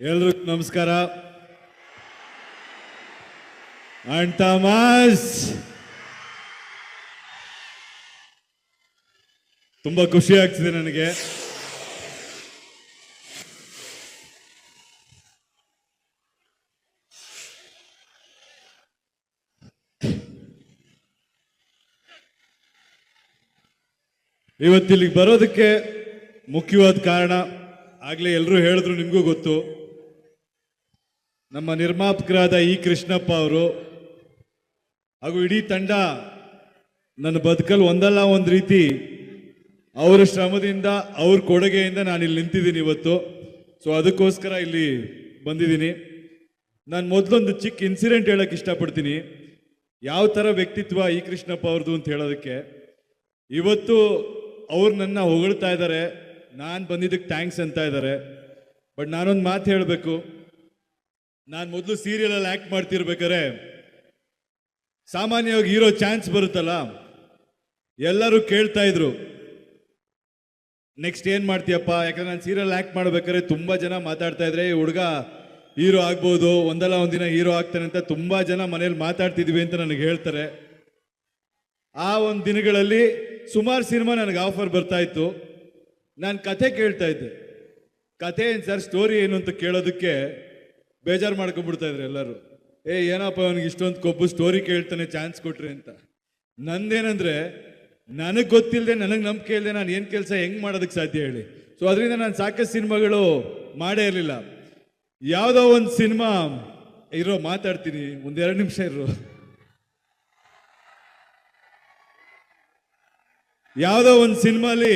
ಎಲ್ರಿಗೂ ನಮಸ್ಕಾರ. And Thomas, ತುಂಬಾ ಖುಷಿ ಆಗ್ತಿದೆ ನನಗೆ. ಇವತ್ತಿಲ್ಲಿಗೆ ಬರೋದಕ್ಕೆ ಮುಖ್ಯವಾದ ಕಾರಣ ಆಗ್ಲೇ ಎಲ್ಲರೂ ಹೇಳಿದ್ರು, ನಿಮಗೂ ಗೊತ್ತು. ನಮ್ಮ ನಿರ್ಮಾಪಕರಾದ ಇ ಕೃಷ್ಣಪ್ಪ ಅವರು ಹಾಗೂ ಇಡೀ ತಂಡ ನನ್ನ ಬದುಕಲ್ಲಿ ಒಂದಲ್ಲ ಒಂದು ರೀತಿ ಅವರ ಶ್ರಮದಿಂದ, ಅವ್ರ ಕೊಡುಗೆಯಿಂದ ನಾನು ಇಲ್ಲಿ ನಿಂತಿದ್ದೀನಿ ಇವತ್ತು. ಸೊ ಅದಕ್ಕೋಸ್ಕರ ಇಲ್ಲಿ ಬಂದಿದ್ದೀನಿ. ನಾನು ಮೊದಲೊಂದು ಚಿಕ್ಕ ಇನ್ಸಿಡೆಂಟ್ ಹೇಳಕ್ಕೆ ಇಷ್ಟಪಡ್ತೀನಿ, ಯಾವ ಥರ ವ್ಯಕ್ತಿತ್ವ ಇ ಕೃಷ್ಣಪ್ಪ ಅವ್ರದ್ದು ಅಂತ ಹೇಳೋದಕ್ಕೆ. ಇವತ್ತು ಅವ್ರು ನನ್ನ ಹೊಗಳ್ತಾ ಇದ್ದಾರೆ, ನಾನು ಬಂದಿದ್ದಕ್ಕೆ ಥ್ಯಾಂಕ್ಸ್ ಅಂತ ಇದ್ದಾರೆ. ಬಟ್ ನಾನೊಂದು ಮಾತು ಹೇಳಬೇಕು. ನಾನು ಮೊದಲು ಸೀರಿಯಲಲ್ಲಿ ಆ್ಯಕ್ಟ್ ಮಾಡ್ತಿರ್ಬೇಕಾರೆ ಸಾಮಾನ್ಯವಾಗಿ ಹೀರೋ ಚಾನ್ಸ್ ಬರುತ್ತಲ್ಲ, ಎಲ್ಲರೂ ಕೇಳ್ತಾ ಇದ್ರು ನೆಕ್ಸ್ಟ್ ಏನು ಮಾಡ್ತೀಯಪ್ಪ. ಯಾಕಂದ್ರೆ ನಾನು ಸೀರಿಯಲ್ ಆ್ಯಕ್ಟ್ ಮಾಡ್ಬೇಕಾದ್ರೆ ತುಂಬ ಜನ ಮಾತಾಡ್ತಾ ಇದ್ರೆ, ಈ ಹುಡುಗ ಹೀರೋ ಆಗ್ಬೋದು, ಒಂದಲ್ಲ ಒಂದಿನ ಹೀರೋ ಆಗ್ತಾನೆ ಅಂತ ತುಂಬ ಜನ ಮನೇಲಿ ಮಾತಾಡ್ತಿದ್ವಿ ಅಂತ ನನಗೆ ಹೇಳ್ತಾರೆ. ಆ ಒಂದು ದಿನಗಳಲ್ಲಿ ಸುಮಾರು ಸಿನಿಮಾ ನನಗೆ ಆಫರ್ ಬರ್ತಾ ಇತ್ತು. ನಾನು ಕಥೆ ಕೇಳ್ತಾ ಇದ್ದೆ. ಕಥೆ ಏನು ಸರ್, ಸ್ಟೋರಿ ಏನು ಅಂತ ಕೇಳೋದಕ್ಕೆ ಬೇಜಾರು ಮಾಡ್ಕೊಂಡ್ಬಿಡ್ತಾ ಇದ್ರು ಎಲ್ಲರೂ. ಏನಪ್ಪ ಅವನಿಗೆ ಇಷ್ಟೊಂದು ಕೊಬ್ಬು, ಸ್ಟೋರಿ ಕೇಳ್ತಾನೆ, ಚಾನ್ಸ್ ಕೊಟ್ರಿ ಅಂತ. ನಂದೇನಂದ್ರೆ, ನನಗೆ ಗೊತ್ತಿಲ್ಲದೆ, ನನಗೆ ನಂಬಿಕೆ ಇಲ್ಲದೆ ನಾನು ಏನು ಕೆಲಸ ಹೆಂಗೆ ಮಾಡೋದಕ್ಕೆ ಸಾಧ್ಯ ಹೇಳಿ. ಸೊ ಅದರಿಂದ ನಾನು ಸಾಕಷ್ಟು ಸಿನಿಮಾಗಳು ಮಾಡೇ ಇರಲಿಲ್ಲ. ಯಾವುದೋ ಒಂದು ಸಿನಿಮಾ ಇರೋ ಮಾತಾಡ್ತೀನಿ, ಒಂದೆರಡು ನಿಮಿಷ ಇರೋ. ಯಾವುದೋ ಒಂದು ಸಿನಿಮಾಲಿ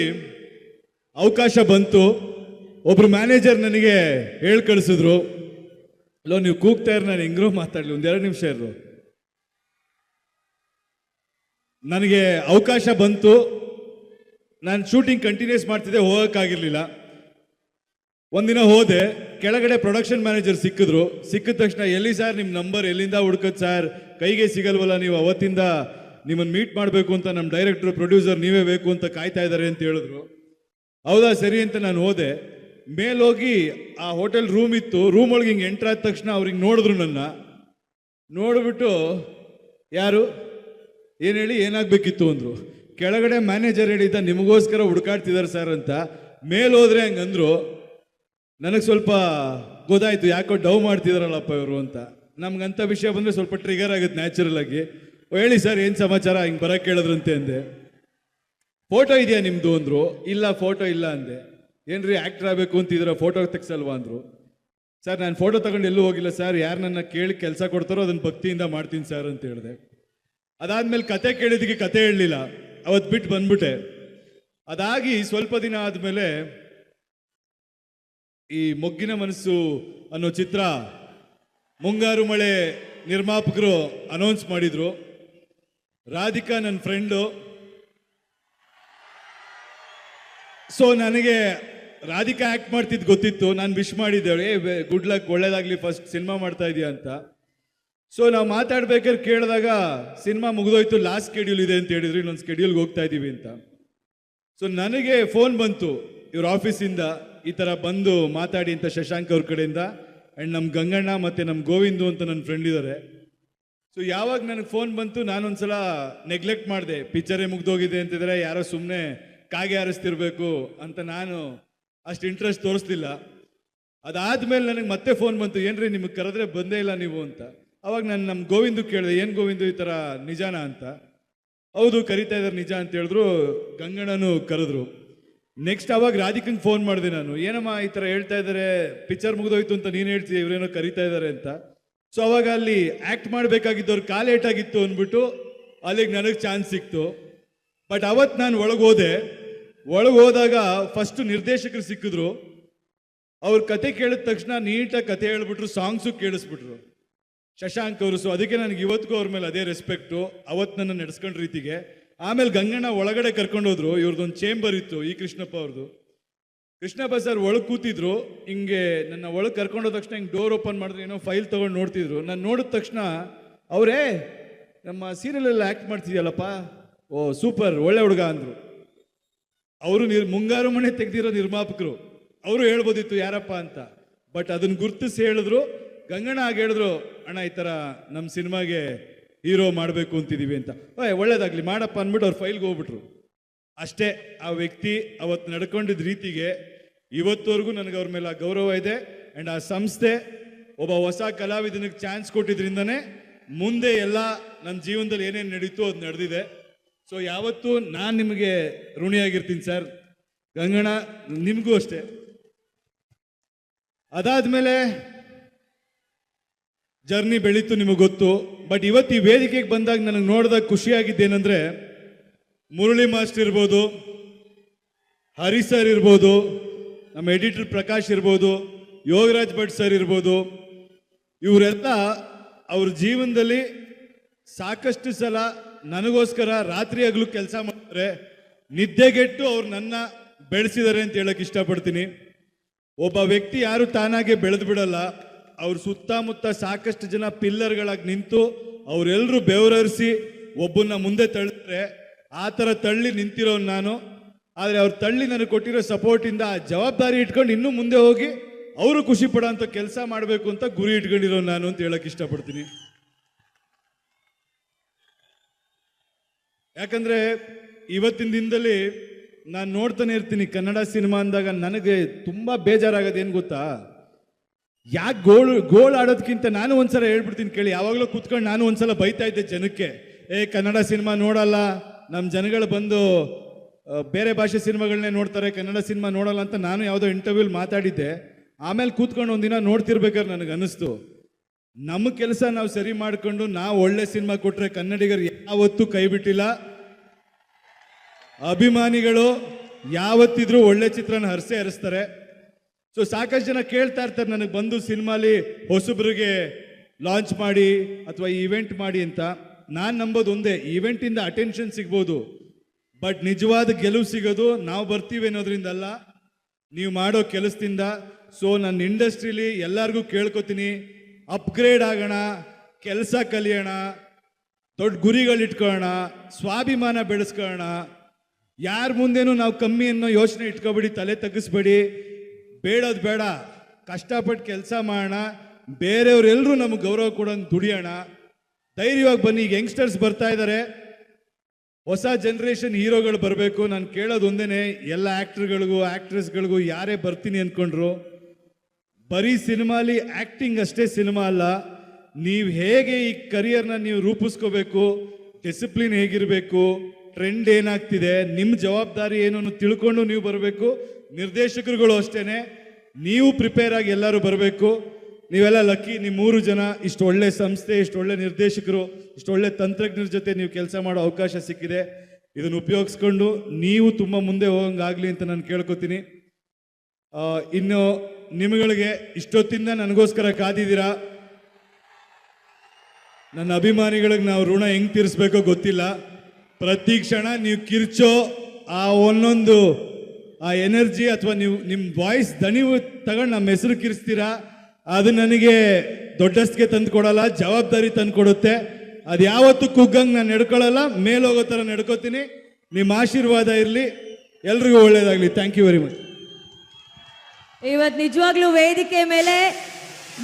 ಅವಕಾಶ ಬಂತು. ಒಬ್ರು ಮ್ಯಾನೇಜರ್ ನನಗೆ ಹೇಳಿ ಕಳಿಸಿದ್ರು, ಅಲ್ಲೋ ನೀವು ಕೂಗ್ತಾ ಇರೋ, ನಾನು ಹೆಂಗ್ರೋ ಮಾತಾಡಲಿ, ಒಂದೆರಡು ನಿಮಿಷ ಇರು. ನನಗೆ ಅವಕಾಶ ಬಂತು. ನಾನು ಶೂಟಿಂಗ್ ಕಂಟಿನ್ಯೂಸ್ ಮಾಡ್ತಿದ್ದೆ, ಹೋಗೋಕ್ಕಾಗಿರ್ಲಿಲ್ಲ. ಒಂದಿನ ಹೋದೆ, ಕೆಳಗಡೆ ಪ್ರೊಡಕ್ಷನ್ ಮ್ಯಾನೇಜರ್ ಸಿಕ್ಕಿದ್ರು. ಸಿಕ್ಕಿದ ತಕ್ಷಣ, ಎಲ್ಲಿ ಸರ್ ನಿಮ್ಮ ನಂಬರ್, ಎಲ್ಲಿಂದ ಹುಡ್ಕದ್ ಸರ್, ಕೈಗೆ ಸಿಗಲ್ವಲ್ಲ, ನೀವು ಅವತ್ತಿಂದ ನಿಮ್ಮನ್ನು ಮೀಟ್ ಮಾಡಬೇಕು ಅಂತ ನಮ್ಮ ಡೈರೆಕ್ಟರ್, ಪ್ರೊಡ್ಯೂಸರ್ ನೀವೇ ಬೇಕು ಅಂತ ಕಾಯ್ತಾ ಇದ್ದಾರೆ ಅಂತ ಹೇಳಿದ್ರು. ಹೌದಾ ಸರಿ ಅಂತ ನಾನು ಹೋದೆ. ಮೇಲೋಗಿ ಆ ಹೋಟೆಲ್ ರೂಮ್ ಇತ್ತು. ರೂಮ್ ಒಳಗೆ ಹಿಂಗೆ ಎಂಟ್ರ್ ಆದ ತಕ್ಷಣ ಅವ್ರಿಗೆ ನೋಡಿದ್ರು. ನನ್ನ ನೋಡ್ಬಿಟ್ಟು, ಯಾರು, ಏನು ಹೇಳಿ, ಏನಾಗಬೇಕಿತ್ತು ಅಂದರು. ಕೆಳಗಡೆ ಮ್ಯಾನೇಜರ್ ಹೇಳಿದ್ದ, ನಿಮಗೋಸ್ಕರ ಹುಡುಕಾಡ್ತಿದ್ದಾರೆ ಸರ್ ಅಂತ. ಮೇಲೋದ್ರೆ ಹಂಗಂದ್ರು. ನನಗೆ ಸ್ವಲ್ಪ ಗೊತ್ತಾಯ್ತು, ಯಾಕೋ ಡವ್ ಮಾಡ್ತಿದಾರಲ್ಲಪ್ಪ ಇವರು ಅಂತ. ನಮ್ಗಂಥ ವಿಷಯ ಬಂದರೆ ಸ್ವಲ್ಪ ಟ್ರಿಗರ್ ಆಗುತ್ತೆ ನ್ಯಾಚುರಲ್ ಆಗಿ. ಹೇಳಿ ಸರ್ ಏನು ಸಮಾಚಾರ, ಹಿಂಗೆ ಬರೋಕ್ಕೆ ಕೇಳಿದ್ರಂತೆ ಅಂದೆ. ಫೋಟೋ ಇದೆಯಾ ನಿಮ್ಮದು ಅಂದರು. ಇಲ್ಲ ಫೋಟೋ ಇಲ್ಲ ಅಂದೆ. ಏನ್ರಿ ಆ್ಯಕ್ಟ್ರ್ ಆಗಬೇಕು ಅಂತಿದ್ದೀರ, ಫೋಟೋ ತೆಗ್ಸಲ್ವಾ ಅಂದರು. ಸರ್ ನಾನು ಫೋಟೋ ತಗೊಂಡು ಎಲ್ಲೂ ಹೋಗಿಲ್ಲ ಸರ್, ಯಾರು ನನ್ನ ಕೇಳಿ ಕೆಲಸ ಕೊಡ್ತಾರೋ ಅದನ್ನು ಭಕ್ತಿಯಿಂದ ಮಾಡ್ತೀನಿ ಸರ್ ಅಂತ ಹೇಳಿದೆ. ಅದಾದಮೇಲೆ ಕತೆ ಕೇಳಿದ್ದಕ್ಕೆ ಕತೆ ಹೇಳಲಿಲ್ಲ, ಅವತ್ತು ಬಿಟ್ಟು ಬಂದ್ಬಿಟ್ಟೆ. ಅದಾಗಿ ಸ್ವಲ್ಪ ದಿನ ಆದಮೇಲೆ ಈ ಮೊಗ್ಗಿನ ಮನಸ್ಸು ಅನ್ನೋ ಚಿತ್ರ ಮುಂಗಾರು ಮಳೆ ನಿರ್ಮಾಪಕರು ಅನೌನ್ಸ್ ಮಾಡಿದರು. ರಾಧಿಕಾ ನನ್ನ ಫ್ರೆಂಡು. ಸೊ ನನಗೆ ರಾಧಿಕಾ ಆ್ಯಕ್ಟ್ ಮಾಡ್ತಿದ್ದು ಗೊತ್ತಿತ್ತು. ನಾನು ವಿಶ್ ಮಾಡಿದ್ದೇವೆ, ಗುಡ್ ಲಕ್, ಒಳ್ಳೇದಾಗಲಿ, ಫಸ್ಟ್ ಸಿನಿಮಾ ಮಾಡ್ತಾ ಇದೆಯಾ ಅಂತ. ಸೊ ನಾವು ಮಾತಾಡ್ಬೇಕಾದ್ರೆ ಕೇಳಿದಾಗ, ಸಿನಿಮಾ ಮುಗಿದೋಯ್ತು, ಲಾಸ್ಟ್ ಸ್ಕೆಡ್ಯೂಲ್ ಇದೆ ಅಂತ ಹೇಳಿದ್ರು, ಇನ್ನೊಂದು ಸ್ಕೆಡ್ಯೂಲ್ಗೆ ಹೋಗ್ತಾ ಇದ್ದೀವಿ ಅಂತ. ಸೊ ನನಗೆ ಫೋನ್ ಬಂತು ಇವ್ರ ಆಫೀಸಿಂದ, ಈ ಥರ ಬಂದು ಮಾತಾಡಿ ಅಂತ, ಶಶಾಂಕ್ ಅವ್ರ ಕಡೆಯಿಂದ. ಆ್ಯಂಡ್ ನಮ್ಮ ಗಂಗಣ್ಣ ಮತ್ತು ನಮ್ಮ ಗೋವಿಂದು ಅಂತ ನನ್ನ ಫ್ರೆಂಡ್ ಇದ್ದಾರೆ. ಸೊ ಯಾವಾಗ ನನಗೆ ಫೋನ್ ಬಂತು, ನಾನೊಂದ್ಸಲ ನೆಗ್ಲೆಕ್ಟ್ ಮಾಡಿದೆ. ಪಿಕ್ಚರೇ ಮುಗ್ದೋಗಿದೆ ಅಂತಿದ್ರೆ, ಯಾರೋ ಸುಮ್ಮನೆ ಕಾಗೆ ಹಾರಿಸ್ತಿರ್ಬೇಕು ಅಂತ ನಾನು ಅಷ್ಟು ಇಂಟ್ರೆಸ್ಟ್ ತೋರಿಸ್ಲಿಲ್ಲ. ಅದಾದಮೇಲೆ ನನಗೆ ಮತ್ತೆ ಫೋನ್ ಬಂತು, ಏನ್ರಿ ನಿಮಗೆ ಕರೆದ್ರೆ ಬಂದೇ ಇಲ್ಲ ನೀವು ಅಂತ. ಅವಾಗ ನಾನು ನಮ್ಮ ಗೋವಿಂದು ಕೇಳಿದೆ, ಏನು ಗೋವಿಂದು ಈ ಥರ ನಿಜಾನ ಅಂತ. ಹೌದು ಕರಿತಾ ಇದ್ದಾರೆ ನಿಜ ಅಂತ ಹೇಳಿದ್ರು. ಗಂಗಣ್ಣನು ಕರೆದ್ರು. ನೆಕ್ಸ್ಟ್ ಅವಾಗ ರಾಧಿಕಂಗೆ ಫೋನ್ ಮಾಡಿದೆ ನಾನು, ಏನಮ್ಮ ಈ ಥರ ಹೇಳ್ತಾ ಇದ್ದಾರೆ, ಪಿಕ್ಚರ್ ಮುಗಿದೋಯ್ತು ಅಂತ ನೀನು ಹೇಳ್ತೀವಿ, ಇವರೇನೋ ಕರಿತಾ ಇದ್ದಾರೆ ಅಂತ. ಸೊ ಅವಾಗ ಅಲ್ಲಿ ಆ್ಯಕ್ಟ್ ಮಾಡಬೇಕಾಗಿದ್ದವ್ರು ಕಾಲೇಟಾಗಿತ್ತು ಅಂದ್ಬಿಟ್ಟು ಅಲ್ಲಿಗೆ ನನಗೆ ಚಾನ್ಸ್ ಸಿಕ್ತು. ಬಟ್ ಅವತ್ತು ನಾನು ಒಳಗೆ ಹೋದಾಗ ಫಸ್ಟು ನಿರ್ದೇಶಕರು ಸಿಕ್ಕಿದ್ರು. ಅವ್ರ ಕತೆ ಕೇಳಿದ ತಕ್ಷಣ ನೀಟಾಗಿ ಕತೆ ಹೇಳ್ಬಿಟ್ರು, ಸಾಂಗ್ಸು ಕೇಳಿಸ್ಬಿಟ್ರು ಶಶಾಂಕ್ ಅವರು. ಸೊ ಅದಕ್ಕೆ ನನಗೆ ಇವತ್ತಿಗೂ ಅವ್ರ ಮೇಲೆ ಅದೇ ರೆಸ್ಪೆಕ್ಟು, ಅವತ್ತು ನನ್ನ ನಡೆಸ್ಕೊಂಡ ರೀತಿಗೆ. ಆಮೇಲೆ ಗಂಗಣ್ಣ ಒಳಗಡೆ ಕರ್ಕೊಂಡು ಹೋದ್ರು. ಇವ್ರದ್ದೊಂದು ಚೇಂಬರ್ ಇತ್ತು, ಈ ಕೃಷ್ಣಪ್ಪ ಅವ್ರದ್ದು. ಕೃಷ್ಣಪ್ಪ ಸರ್ ಒಳಗೆ ಕೂತಿದ್ರು. ಹಿಂಗೆ ನನ್ನ ಒಳಗೆ ಕರ್ಕೊಂಡು ಹೋದ ತಕ್ಷಣ ಹಿಂಗೆ ಡೋರ್ ಓಪನ್ ಮಾಡಿದ್ರೆ ಏನೋ ಫೈಲ್ ತೊಗೊಂಡು ನೋಡ್ತಿದ್ರು. ನಾನು ನೋಡಿದ ತಕ್ಷಣ, ಅವರೇ ನಮ್ಮ ಸೀರಿಯಲೆಲ್ಲ ಆ್ಯಕ್ಟ್ ಮಾಡ್ತಿದ್ಯಲ್ಲಪ್ಪ, ಓ ಸೂಪರ್, ಒಳ್ಳೆ ಹುಡುಗ ಅಂದರು. ಅವರು ಮುಂಗಾರು ಮನೆ ತೆಗೆದಿರೋ ನಿರ್ಮಾಪಕರು. ಅವರು ಹೇಳ್ಬೋದಿತ್ತು ಯಾರಪ್ಪ ಅಂತ. ಬಟ್ ಅದನ್ನ ಗುರ್ತಿಸಿ ಹೇಳಿದ್ರು. ಗಂಗಣ್ಣ ಆಗ ಹೇಳಿದ್ರು, ಅಣ್ಣ ಈ ಥರ ನಮ್ಮ ಸಿನಿಮಾಗೆ ಹೀರೋ ಮಾಡಬೇಕು ಅಂತಿದ್ದೀವಿ ಅಂತ. ಒಳ್ಳೇದಾಗ್ಲಿ ಮಾಡಪ್ಪ ಅಂದ್ಬಿಟ್ಟು ಅವ್ರ ಫೈಲ್ಗೆ ಹೋಗ್ಬಿಟ್ರು. ಅಷ್ಟೇ. ಆ ವ್ಯಕ್ತಿ ಅವತ್ತು ನಡ್ಕೊಂಡಿದ್ದ ರೀತಿಗೆ ಇವತ್ತವರೆಗೂ ನನಗೆ ಅವ್ರ ಮೇಲೆ ಆ ಗೌರವ ಇದೆ. ಆ್ಯಂಡ್ ಆ ಸಂಸ್ಥೆ ಒಬ್ಬ ಹೊಸ ಕಲಾವಿದನಿಗೆ ಚಾನ್ಸ್ ಕೊಟ್ಟಿದ್ರಿಂದನೇ ಮುಂದೆ ಎಲ್ಲ ನನ್ನ ಜೀವನದಲ್ಲಿ ಏನೇನು ನಡೀತು ಅದು ನಡೆದಿದೆ. ಸೊ ಯಾವತ್ತೂ ನಾನು ನಿಮಗೆ ಋಣಿಯಾಗಿರ್ತೀನಿ ಸರ್. ಗಂಗಣ್ಣ ನಿಮಗೂ ಅಷ್ಟೇ. ಅದಾದಮೇಲೆ ಜರ್ನಿ ಬೆಳೀತು, ನಿಮಗೆ ಗೊತ್ತು. ಬಟ್ ಇವತ್ತು ಈ ವೇದಿಕೆಗೆ ಬಂದಾಗ ನನಗೆ ನೋಡಿದಾಗ ಖುಷಿಯಾಗಿದ್ದೇನೆಂದರೆ, ಮುರಳಿ ಮಾಸ್ಟರ್ ಇರ್ಬೋದು, ಹರಿ ಸರ್ ಇರ್ಬೋದು, ನಮ್ಮ ಎಡಿಟರ್ ಪ್ರಕಾಶ್ ಇರ್ಬೋದು, ಯೋಗರಾಜ್ ಭಟ್ ಸರ್ ಇರ್ಬೋದು, ಇವರೆಲ್ಲ ಅವ್ರ ಜೀವನದಲ್ಲಿ ಸಾಕಷ್ಟು ಸಲ ನನಗೋಸ್ಕರ ರಾತ್ರಿ ಹಗಲು ಕೆಲಸ ಮಾಡ್ತಾರೆ. ನಿದ್ದೆಗೆಟ್ಟು ಅವ್ರು ನನ್ನ ಬೆಳೆಸಿದ್ದಾರೆ ಅಂತ ಹೇಳಕ್ ಇಷ್ಟಪಡ್ತೀನಿ. ಒಬ್ಬ ವ್ಯಕ್ತಿ ಯಾರು ತಾನಾಗೆ ಬೆಳೆದು ಬಿಡಲ್ಲ. ಅವ್ರ ಸುತ್ತಮುತ್ತ ಸಾಕಷ್ಟು ಜನ ಪಿಲ್ಲರ್ಗಳಾಗಿ ನಿಂತು ಅವರೆಲ್ಲರೂ ಬೆವರರಿಸಿ ಒಬ್ಬನ್ನ ಮುಂದೆ ತಳ್ಳಿದ್ರೆ ಆ ಥರ ತಳ್ಳಿ ನಿಂತಿರೋ ನಾನು. ಆದರೆ ಅವ್ರು ತಳ್ಳಿ ನನಗೆ ಕೊಟ್ಟಿರೋ ಸಪೋರ್ಟಿಂದ ಆ ಜವಾಬ್ದಾರಿ ಇಟ್ಕೊಂಡು ಇನ್ನೂ ಮುಂದೆ ಹೋಗಿ ಅವರು ಖುಷಿ ಪಡೋ ಅಂತ ಕೆಲಸ ಮಾಡಬೇಕು ಅಂತ ಗುರಿ ಇಟ್ಕೊಂಡಿರೋ ನಾನು ಅಂತ ಹೇಳಕ್ ಇಷ್ಟಪಡ್ತೀನಿ. ಯಾಕಂದ್ರೆ ಇವತ್ತಿನ ದಿನದಲ್ಲಿ ನಾನು ನೋಡ್ತಾನೆ ಇರ್ತೀನಿ ಕನ್ನಡ ಸಿನಿಮಾ ಅಂದಾಗ ನನಗೆ ತುಂಬಾ ಬೇಜಾರಾಗೋದು ಏನು ಗೊತ್ತಾ, ಯಾಕೆ ಗೋಲ್ ಆಡೋದಕ್ಕಿಂತ ನಾನು ಒಂದ್ಸಲ ಹೇಳ್ಬಿಡ್ತೀನಿ ಕೇಳಿ. ಯಾವಾಗಲೂ ಕೂತ್ಕೊಂಡು ನಾನು ಒಂದ್ಸಲ ಬೈತಾ ಇದ್ದೆ ಜನಕ್ಕೆ, ಕನ್ನಡ ಸಿನಿಮಾ ನೋಡಲ್ಲ, ನಮ್ಮ ಜನಗಳು ಬಂದು ಬೇರೆ ಭಾಷೆ ಸಿನಿಮಾಗಳನ್ನೇ ನೋಡ್ತಾರೆ, ಕನ್ನಡ ಸಿನಿಮಾ ನೋಡಲ್ಲ ಅಂತ ನಾನು ಯಾವುದೋ ಇಂಟರ್ವ್ಯೂಲ್ ಮಾತಾಡಿದ್ದೆ. ಆಮೇಲೆ ಕೂತ್ಕೊಂಡು ಒಂದಿನ ನೋಡ್ತಿರ್ಬೇಕಾದ್ರೆ ನನಗೆ ಅನ್ನಿಸ್ತು, ನಮ್ಮ ಕೆಲಸ ನಾವು ಸರಿ ಮಾಡ್ಕೊಂಡು ನಾವು ಒಳ್ಳೆ ಸಿನಿಮಾ ಕೊಟ್ರೆ ಕನ್ನಡಿಗರು ಯಾವತ್ತೂ ಕೈ ಬಿಟ್ಟಿಲ್ಲ. ಅಭಿಮಾನಿಗಳು ಯಾವತ್ತಿದ್ರೂ ಒಳ್ಳೆ ಚಿತ್ರನ ಹರಿಸ್ತಾರೆ. ಸೊ ಸಾಕಷ್ಟು ಜನ ಕೇಳ್ತಾ ಇರ್ತಾರೆ ನನಗೆ ಬಂದು ಸಿನಿಮಾಲಿ ಹೊಸಬ್ರಿಗೆ ಲಾಂಚ್ ಮಾಡಿ ಅಥವಾ ಇವೆಂಟ್ ಮಾಡಿ ಅಂತ. ನಾನು ನಂಬೋದು ಒಂದೇ, ಇವೆಂಟಿಂದ ಅಟೆನ್ಷನ್ ಸಿಗ್ಬೋದು, ಬಟ್ ನಿಜವಾದ ಗೆಲುವು ಸಿಗೋದು ನಾವು ಬರ್ತೀವಿ ಅನ್ನೋದ್ರಿಂದಲ್ಲ, ನೀವು ಮಾಡೋ ಕೆಲಸದಿಂದ. ಸೊ ನನ್ನ ಇಂಡಸ್ಟ್ರಿಲಿ ಎಲ್ಲರಿಗೂ ಕೇಳ್ಕೊತೀನಿ, ಅಪ್ಗ್ರೇಡ್ ಆಗೋಣ, ಕೆಲಸ ಕಲಿಯೋಣ, ದೊಡ್ಡ ಗುರಿಗಳಿಟ್ಕೊಳ್ಳೋಣ, ಸ್ವಾಭಿಮಾನ ಬೆಳೆಸ್ಕೊಳ್ಳೋಣ. ಯಾರ ಮುಂದೇನು ನಾವು ಕಮ್ಮಿ ಅನ್ನೋ ಯೋಚನೆ ಇಟ್ಕೊಬೇಡಿ, ತಲೆ ತಗ್ಗಿಸ್ಬೇಡಿ. ಬೇಡೋದು ಬೇಡ, ಕಷ್ಟಪಟ್ಟು ಕೆಲಸ ಮಾಡೋಣ, ಬೇರೆಯವರೆಲ್ಲರೂ ನಮಗೆ ಗೌರವ ಕೊಡೋಂಗೆ ದುಡಿಯೋಣ. ಧೈರ್ಯವಾಗಿ ಬನ್ನಿ. ಈಗ ಯಂಗ್ಸ್ಟರ್ಸ್ ಬರ್ತಾ ಇದ್ದಾರೆ, ಹೊಸ ಜನ್ರೇಷನ್ ಹೀರೋಗಳು ಬರಬೇಕು. ನಾನು ಕೇಳೋದು ಒಂದೇನೆ, ಎಲ್ಲ ಆ್ಯಕ್ಟರ್ಗಳಿಗೂ ಆ್ಯಕ್ಟ್ರೆಸ್ಗಳಿಗೂ ಯಾರೇ ಬರ್ತೀನಿ ಅಂದ್ಕೊಂಡ್ರು, ಬರೀ ಸಿನಿಮಾಲಿ ಆ್ಯಕ್ಟಿಂಗ್ ಅಷ್ಟೇ ಸಿನಿಮಾ ಅಲ್ಲ. ನೀವು ಹೇಗೆ ಈ ಕರಿಯರ್ನ ನೀವು ರೂಪಿಸ್ಕೋಬೇಕು, ಡಿಸಿಪ್ಲಿನ್ ಹೇಗಿರಬೇಕು, ಟ್ರೆಂಡ್ ಏನಾಗ್ತಿದೆ, ನಿಮ್ಮ ಜವಾಬ್ದಾರಿ ಏನು ಅನ್ನೋ ತಿಳ್ಕೊಂಡು ನೀವು ಬರಬೇಕು. ನಿರ್ದೇಶಕರುಗಳು ಅಷ್ಟೇ, ನೀವು ಪ್ರಿಪೇರ್ ಆಗಿ ಎಲ್ಲರೂ ಬರಬೇಕು. ನೀವೆಲ್ಲ ಲಕ್ಕಿ, ನಿಮ್ಮ 3 ಜನ ಇಷ್ಟು ಒಳ್ಳೆ ಸಂಸ್ಥೆ, ಇಷ್ಟು ಒಳ್ಳೆ ನಿರ್ದೇಶಕರು, ಇಷ್ಟು ಒಳ್ಳೆ ತಂತ್ರಜ್ಞರ ಜೊತೆ ನೀವು ಕೆಲಸ ಮಾಡೋ ಅವಕಾಶ ಸಿಕ್ಕಿದೆ. ಇದನ್ನು ಉಪಯೋಗಿಸ್ಕೊಂಡು ನೀವು ತುಂಬ ಮುಂದೆ ಹೋಗಂಗಾಗಲಿ ಅಂತ ನಾನು ಕೇಳ್ಕೊತೀನಿ. ಇನ್ನು ನಿಮಗೆ ಇಷ್ಟೊತ್ತಿಂದ ನನಗೋಸ್ಕರ ಕಾದಿದ್ದೀರಾ. ನನ್ನ ಅಭಿಮಾನಿಗಳಿಗೆ ನಾವು ಋಣ ಹೆಂಗೆ ತೀರಿಸ್ಬೇಕೋ ಗೊತ್ತಿಲ್ಲ. ಪ್ರತಿ ಕ್ಷಣ ನೀವು ಕಿರ್ಚೋ ಆ ಒಂದೊಂದು ಆ ಎನರ್ಜಿ ಅಥವಾ ನೀವು ನಿಮ್ಮ ವಾಯ್ಸ್ ದಣಿವು ತಗೊಂಡು ನಮ್ಮ ಹೆಸರು ಕಿರಿಸ್ತೀರಾ, ಅದು ನನಗೆ ದೊಡ್ಡಸ್ಗೆ ತಂದು ಕೊಡಲ್ಲ, ಜವಾಬ್ದಾರಿ ತಂದು ಕೊಡುತ್ತೆ. ಅದು ಯಾವತ್ತೂ ಕುಗ್ಗಂಗೆ ನಾನು ನಡ್ಕೊಳ್ಳಲ್ಲ, ಮೇಲೋಗೋ ಥರ ನಡ್ಕೋತೀನಿ. ನಿಮ್ಮ ಆಶೀರ್ವಾದ ಇರಲಿ, ಎಲ್ರಿಗೂ ಒಳ್ಳೇದಾಗಲಿ. Thank you very much. ಇವತ್ತು ನಿಜವಾಗ್ಲೂ ವೇದಿಕೆ ಮೇಲೆ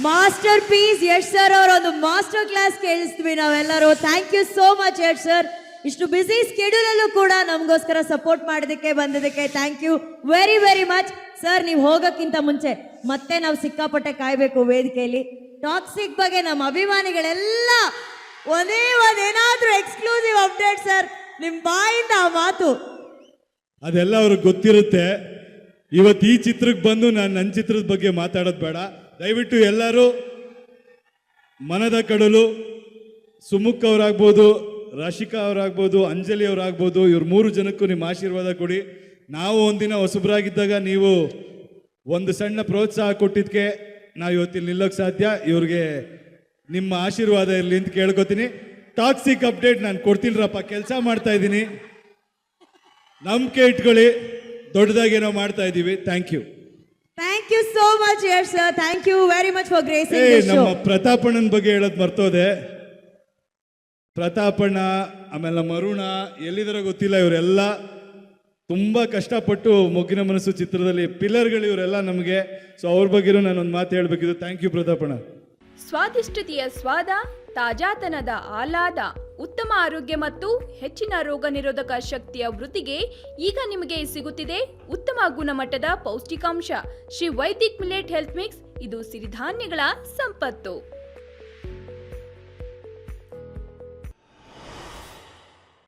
ಮಾಸ್ಟರ್ ಪೀಸ್ ಯಶ್ ಸರ್ ಅವರ ಒಂದು ಮಾಸ್ಟರ್ ಕ್ಲಾಸ್ ಕೇಳಿಸ್ತೀವಿ ನಾವೆಲ್ಲರೂ. Thank you so much Yash sir. ಇಷ್ಟು ಬ್ಯುಸಿ ಸ್ಕೆಡ್ಯೂಲ್ ಅಲ್ಲೂ ಕೂಡ ನಮಗೋಸ್ಕರ ಸಪೋರ್ಟ್ ಮಾಡೋದಕ್ಕೆ ಬಂದಿದ್ದಕ್ಕೆ thank you very very much sir. ನೀವು ಹೋಗೋಕ್ಕಿಂತ ಮುಂಚೆ ಮತ್ತೆ ನಾವು ಸಿಕ್ಕಾಪಟ್ಟೆ ಕಾಯ್ಬೇಕು ವೇದಿಕೆಯಲ್ಲಿ. ಟಾಕ್ಸಿಕ್ ಬಗ್ಗೆ ನಮ್ಮ ಅಭಿಮಾನಿಗಳೆಲ್ಲ ಒಂದೇನಾದ್ರೂ ಎಕ್ಸ್ಕ್ಲೂಸಿವ್ ಅಪ್ಡೇಟ್ ಸರ್, ನಿಮ್ಮ ಬಾಯಿಂದ ಆ ಮಾತು ಅದೆಲ್ಲ ಅವ್ರಿಗೆ ಗೊತ್ತಿರುತ್ತೆ. ಇವತ್ತು ಈ ಚಿತ್ರಕ್ಕೆ ಬಂದು ನಾನು ನನ್ನ ಚಿತ್ರದ ಬಗ್ಗೆ ಮಾತಾಡೋದು ಬೇಡ. ದಯವಿಟ್ಟು ಎಲ್ಲರೂ ಮನದ ಕಡಲು, ಸುಮುಖ್ ಅವರಾಗ್ಬೋದು, ರಾಶಿಕಾ ಅವರಾಗ್ಬೋದು, ಅಂಜಲಿ ಅವರಾಗ್ಬೋದು, ಇವ್ರ 3 ಜನಕ್ಕೂ ನಿಮ್ಮ ಆಶೀರ್ವಾದ ಕೊಡಿ. ನಾವು ಒಂದಿನ ಹೊಸಬ್ರಾಗಿದ್ದಾಗ ನೀವು ಒಂದು ಸಣ್ಣ ಪ್ರೋತ್ಸಾಹ ಕೊಟ್ಟಿದ್ದಕ್ಕೆ ನಾವು ಇವತ್ತಿಲ್ಲಿ ನಿಲ್ಲೋಕ್ಕೆ ಸಾಧ್ಯ. ಇವ್ರಿಗೆ ನಿಮ್ಮ ಆಶೀರ್ವಾದ ಇರಲಿ ಅಂತ ಕೇಳ್ಕೊತೀನಿ. ಟಾಕ್ಸಿಕ್ ಅಪ್ಡೇಟ್ ನಾನು ಕೊಡ್ತೀನಿರಪ್ಪ, ಕೆಲಸ ಮಾಡ್ತಾ ಇದ್ದೀನಿ, ನಂಬಿಕೆ ಇಟ್ಕೊಳ್ಳಿ, ದೊಡ್ಡದಾಗೇನೋ ಮಾಡ್ತಾ ಇದ್ದೀವಿ. Thank you. Thank you so much Yash sir. Thank you very much for gracing the show. ನಮ್ಮ ಪ್ರತಾಪಣ್ಣನ ಬಗ್ಗೆ ಹೇಳೋದು ಮರ್ತೋದೆ. ಪ್ರತಾಪಣ್ಣ, ಆಮೇಲೆ ನಮ್ಮ ಅರುಣ ಎಲ್ಲಿದಾರ ಗೊತ್ತಿಲ್ಲ, ಇವರೆಲ್ಲ ತುಂಬ ಕಷ್ಟಪಟ್ಟು ಮೊಗ್ಗಿನ ಮನಸ್ಸು ಚಿತ್ರದಲ್ಲಿ ಪಿಲ್ಲರ್ಗಳು ಇವರೆಲ್ಲ ನಮಗೆ. ಸೊ ಅವ್ರ ಬಗ್ಗೆನೂ ನಾನೊಂದು ಮಾತು ಹೇಳಬೇಕಿದ್ದು. Thank you ಪ್ರತಾಪಣ್ಣ. ಸ್ವಾದಿಷ್ಟತೆಯ ಸ್ವಾದ, ತಾಜಾತನದ ಆಹ್ಲಾದ, ಉತ್ತಮ ಆರೋಗ್ಯ ಮತ್ತು ಹೆಚ್ಚಿನ ರೋಗ ನಿರೋಧಕ ಶಕ್ತಿಯ ವೃದ್ಧಿಗೆ ಈಗ ನಿಮಗೆ ಸಿಗುತ್ತಿದೆ ಉತ್ತಮ ಗುಣಮಟ್ಟದ ಪೌಷ್ಟಿಕಾಂಶ Shri Vaidik millet health mix. ಇದು ಸಿರಿಧಾನ್ಯಗಳ ಸಂಪತ್ತು.